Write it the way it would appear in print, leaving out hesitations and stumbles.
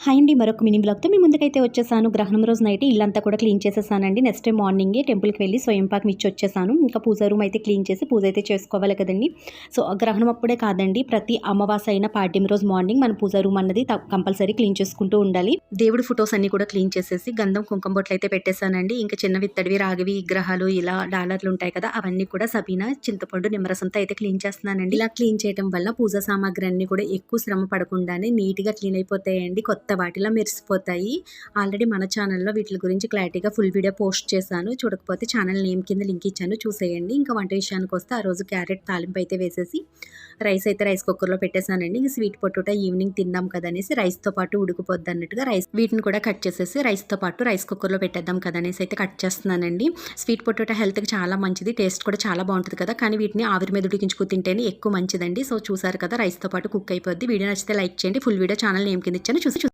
Hi అండి, మరొక mini బ్లాగ్తో మీ ముందుకైతే వచ్చేసాను. గ్రహణం రోజు నైట్ ఇల్లంతా కూడా క్లీన్ చేసేసానండి. నెక్స్ట్ డే మార్నింగే టెంపుల్కి వెళ్ళి స్వయంపాకం ఇచ్చి వచ్చేసాను. ఇంకా పూజ రూమ్ అయితే క్లీన్ చేసి పూజ అయితే చేసుకోవాలి కదండి. సో గ్రహణం అప్పుడే కాదండి, ప్రతి అమావాస్య అయిన పాడ్యం రోజు మార్నింగ్ మన పూజ రూమ్ అన్నది కంపల్సరీ క్లీన్ చేసుకుంటూ ఉండాలి. దేవుడి ఫొటోస్ అన్ని కూడా క్లీన్ చేసేసి గంధం కుంకుమ బొట్లు అయితే పెట్టేశానండి. ఇంకా చిన్న విత్తడివి రాగివి విగ్రహాలు ఇలా డాలర్లు ఉంటాయి కదా, అవన్నీ కూడా సబీనా చింతపండు నిమ్మరసంతో అయితే క్లీన్ చేస్తున్నానండి. ఇలా క్లీన్ చేయడం వల్ల పూజా సామాగ్రి అన్ని కూడా ఎక్కువ శ్రమ పడకుండానే నీట్గా క్లీన్ అయిపోతాయండి. కొత్త వాటిలా మెరిసిపోతాయి. ఆల్రెడీ మన ఛానల్లో వీటి గురించి క్లారిటీగా ఫుల్ వీడియో పోస్ట్ చేశాను. చూడకపోతే ఛానల్ నేమ్ కింద లింక్ ఇచ్చాను, చూసేయండి. ఇంకా వంట విషయానికి వస్తే ఆ రోజు క్యారెట్ తాలింపు అయితే వేసేసి రైస్ కుక్కర్లో పెట్టేశానండి. ఇంక స్వీట్ పొటాటో ఈవినింగ్ తిందాం కదా అనేసి రైస్తో పాటు ఉడికిపోద్ది అన్నట్టుగా వీటిని కూడా కట్ చేసేసి రైస్తో పాటు రైస్ కుక్కర్లో పెట్టేద్దాం కదా అనేసి అయితే కట్ చేస్తున్నానండి. స్వీట్ పొటాటో హెల్త్కి చాలా మంచిది, టేస్ట్ కూడా చాలా బాగుంటుంది కదా, కానీ వీటిని ఆవిరి మీద ఉడికించుకు తింటేనే ఎక్కువ మంచిదండి. సో చూసారు కదా, రైస్తో పాటు కుక్ అయిపోద్ది. వీడియో నచ్చితే లైక్ చేయండి. ఫుల్ వీడియో ఛానల్ నేమ్ కింద ఇచ్చాను, చూసి